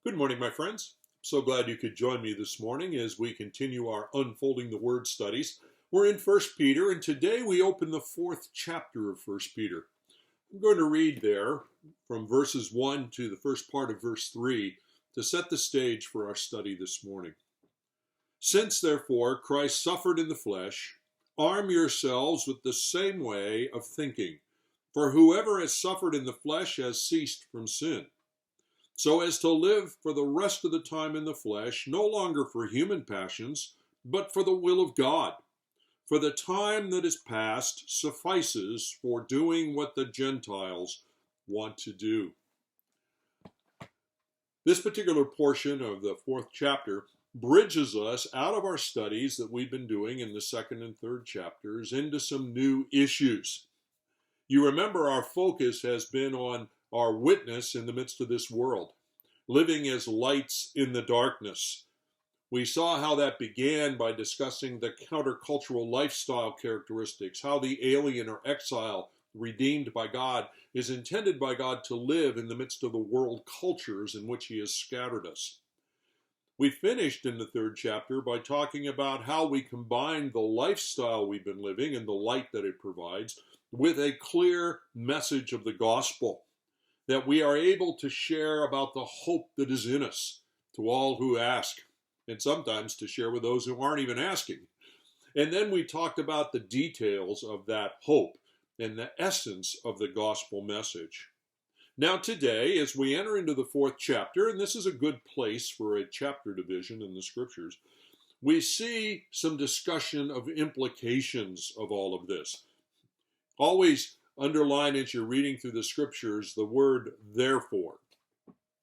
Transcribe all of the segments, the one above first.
Good morning, my friends. So glad you could join me this morning as we continue our Unfolding the Word studies. We're in 1 Peter, and today we open the fourth chapter of 1 Peter. I'm going to read there from verses 1 to the first part of verse 3 to set the stage for our study this morning. Since, therefore, Christ suffered in the flesh, arm yourselves with the same way of thinking. For whoever has suffered in the flesh has ceased from sin, so as to live for the rest of the time in the flesh, no longer for human passions, but for the will of God. For the time that is past suffices for doing what the Gentiles want to do. This particular portion of the fourth chapter bridges us out of our studies that we've been doing in the second and third chapters into some new issues. You remember our focus has been on our witness in the midst of this world, living as lights in the darkness. We saw how that began by discussing the countercultural lifestyle characteristics, how the alien or exile redeemed by God is intended by God to live in the midst of the world cultures in which he has scattered us. We finished in the third chapter by talking about how we combine the lifestyle we've been living and the light that it provides with a clear message of the gospel, that we are able to share about the hope that is in us to all who ask, and sometimes to share with those who aren't even asking. And then we talked about the details of that hope and the essence of the gospel message. Now today, as we enter into the fourth chapter, and this is a good place for a chapter division in the scriptures, we see some discussion of implications of all of this. Always underline as you're reading through the scriptures the word therefore,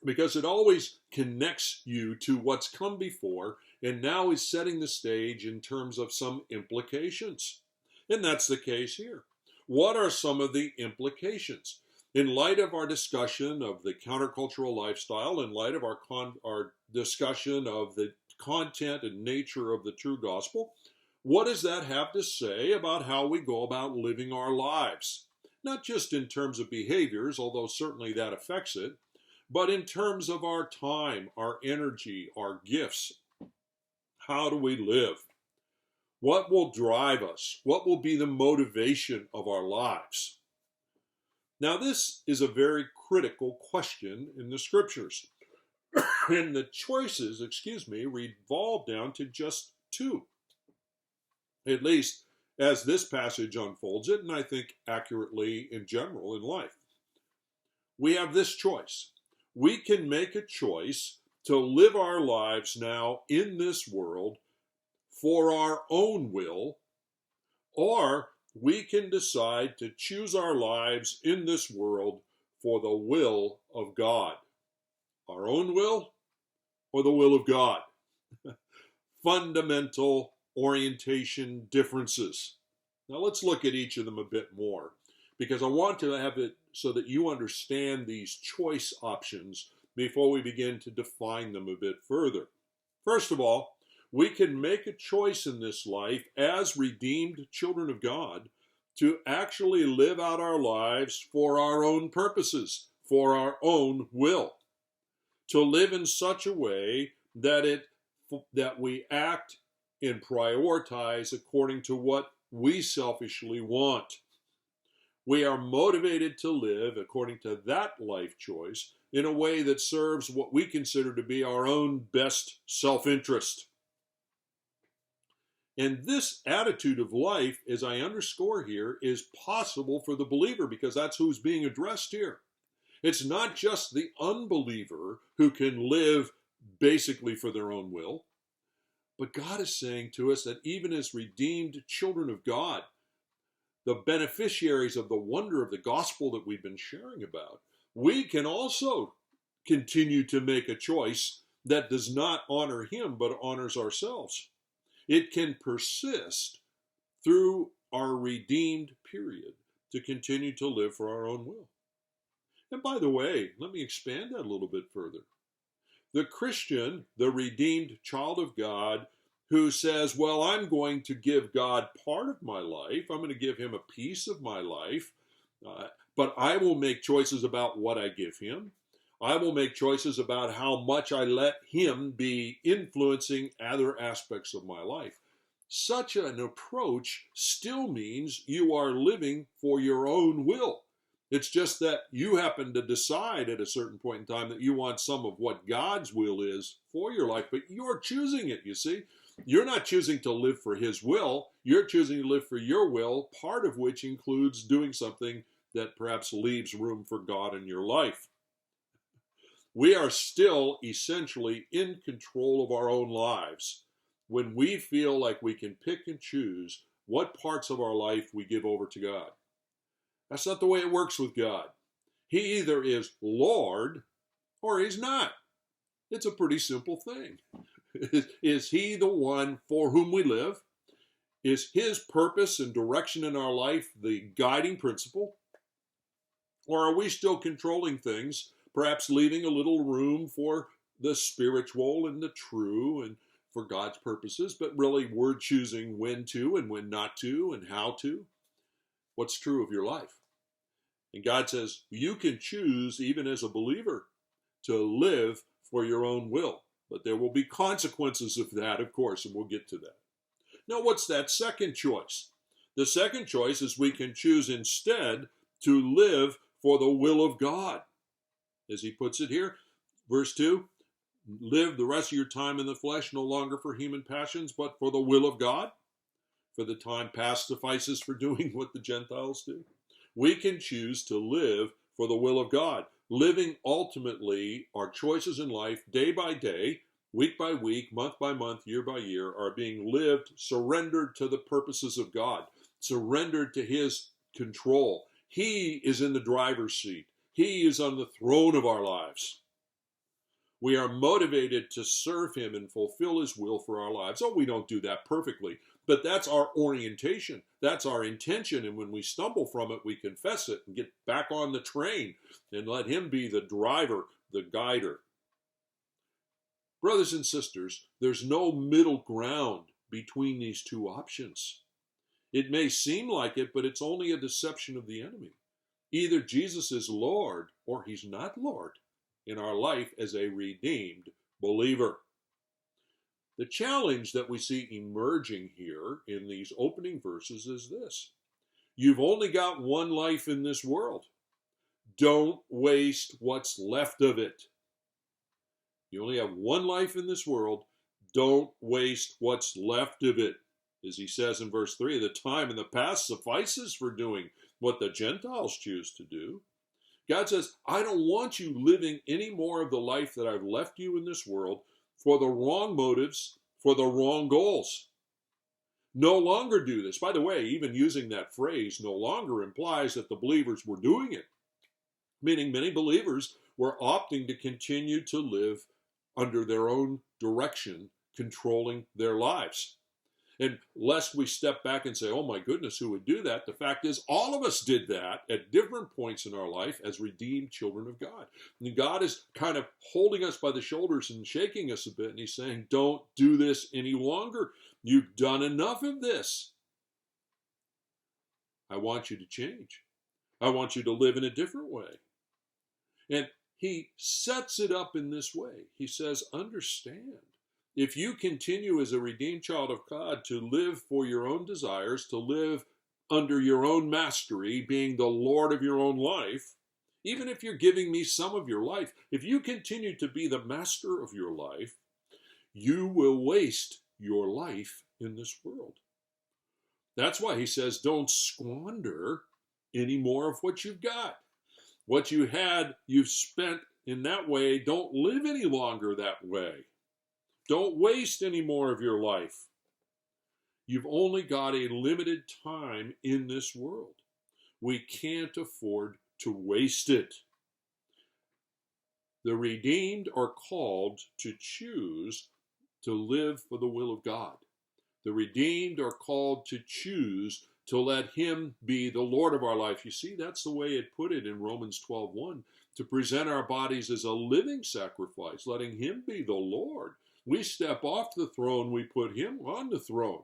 because it always connects you to what's come before and now is setting the stage in terms of some implications. And that's the case here. What are some of the implications? In light of our discussion of the countercultural lifestyle, in light of our discussion of the content and nature of the true gospel, what does that have to say about how we go about living our lives? Not just in terms of behaviors, although certainly that affects it, but in terms of our time, our energy, our gifts. How do we live? What will drive us? What will be the motivation of our lives? Now, this is a very critical question in the scriptures. And the choices, revolve down to just two. At least as this passage unfolds it, and I think accurately in general in life. We have this choice. We can make a choice to live our lives now in this world for our own will, or we can decide to choose our lives in this world for the will of God. Our own will or the will of God? Fundamental orientation differences. Now let's look at each of them a bit more, because I want to have it so that you understand these choice options before we begin to define them a bit further. First of all, we can make a choice in this life as redeemed children of God to actually live out our lives for our own purposes, for our own will, to live in such a way that we act and prioritize according to what we selfishly want. We are motivated to live according to that life choice in a way that serves what we consider to be our own best self-interest. And this attitude of life, as I underscore here, is possible for the believer because that's who's being addressed here. It's not just the unbeliever who can live basically for their own will. But God is saying to us that even as redeemed children of God, the beneficiaries of the wonder of the gospel that we've been sharing about, we can also continue to make a choice that does not honor him but honors ourselves. It can persist through our redeemed period to continue to live for our own will. And by the way, let me expand that a little bit further. The Christian, the redeemed child of God, who says, well, I'm going to give God part of my life, I'm going to give him a piece of my life, but I will make choices about what I give him. I will make choices about how much I let him be influencing other aspects of my life. Such an approach still means you are living for your own will. It's just that you happen to decide at a certain point in time that you want some of what God's will is for your life, but you're choosing it, you see. You're not choosing to live for his will. You're choosing to live for your will, part of which includes doing something that perhaps leaves room for God in your life. We are still essentially in control of our own lives when we feel like we can pick and choose what parts of our life we give over to God. That's not the way it works with God. He either is Lord or he's not. It's a pretty simple thing. Is he the one for whom we live? Is his purpose and direction in our life the guiding principle? Or are we still controlling things, perhaps leaving a little room for the spiritual and the true and for God's purposes, but really we're choosing when to and when not to and how to? What's true of your life? And God says, you can choose, even as a believer, to live for your own will. But there will be consequences of that, of course, and we'll get to that. Now, what's that second choice? The second choice is we can choose instead to live for the will of God. As he puts it here, verse 2, live the rest of your time in the flesh, no longer for human passions, but for the will of God. For the time past suffices for doing what the Gentiles do. We can choose to live for the will of God, living ultimately our choices in life day by day, week by week, month by month, year by year, are being lived, surrendered to the purposes of God, surrendered to his control. He is in the driver's seat. He is on the throne of our lives. We are motivated to serve him and fulfill his will for our lives. Oh, we don't do that perfectly, but that's our orientation. That's our intention. And when we stumble from it, we confess it and get back on the train and let him be the driver, the guider. Brothers and sisters, there's no middle ground between these two options. It may seem like it, but it's only a deception of the enemy. Either Jesus is Lord or he's not Lord in our life as a redeemed believer. The challenge that we see emerging here in these opening verses is this. You've only got one life in this world. Don't waste what's left of it. You only have one life in this world. Don't waste what's left of it. As he says in verse 3, the time in the past suffices for doing what the Gentiles choose to do. God says, I don't want you living any more of the life that I've left you in this world for the wrong motives, for the wrong goals. No longer do this. By the way, even using that phrase no longer implies that the believers were doing it, meaning many believers were opting to continue to live under their own direction, controlling their lives. And lest we step back and say, oh my goodness, who would do that? The fact is, all of us did that at different points in our life as redeemed children of God. And God is kind of holding us by the shoulders and shaking us a bit. And he's saying, don't do this any longer. You've done enough of this. I want you to change. I want you to live in a different way. And he sets it up in this way. He says, understand. If you continue as a redeemed child of God to live for your own desires, to live under your own mastery, being the Lord of your own life, even if you're giving me some of your life, if you continue to be the master of your life, you will waste your life in this world. That's why he says, don't squander any more of what you've got. What you had, you've spent in that way. Don't live any longer that way. Don't waste any more of your life. You've only got a limited time in this world. We can't afford to waste it. The redeemed are called to choose to live for the will of God. The redeemed are called to choose to let him be the Lord of our life. You see, that's the way it put it in Romans 12:1, to present our bodies as a living sacrifice, letting him be the Lord. We step off the throne, we put him on the throne.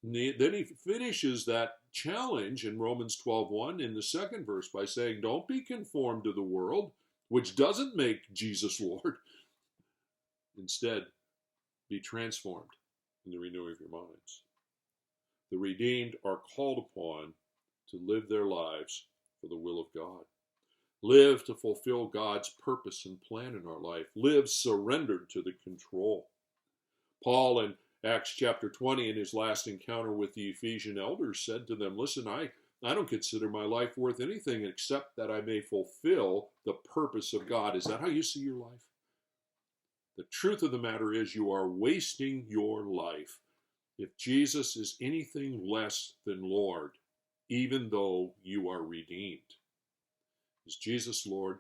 And then he finishes that challenge in Romans 12:1 in the second verse by saying, don't be conformed to the world, which doesn't make Jesus Lord. Instead, be transformed in the renewing of your minds. The redeemed are called upon to live their lives for the will of God. Live to fulfill God's purpose and plan in our life. Live surrendered to the control. Paul in Acts chapter 20, in his last encounter with the Ephesian elders, said to them, listen, I don't consider my life worth anything except that I may fulfill the purpose of God. Is that how you see your life? The truth of the matter is you are wasting your life if Jesus is anything less than Lord, even though you are redeemed. Is Jesus Lord?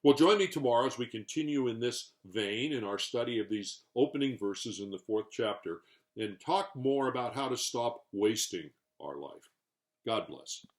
Well, join me tomorrow as we continue in this vein in our study of these opening verses in the 4th chapter and talk more about how to stop wasting our life. God bless.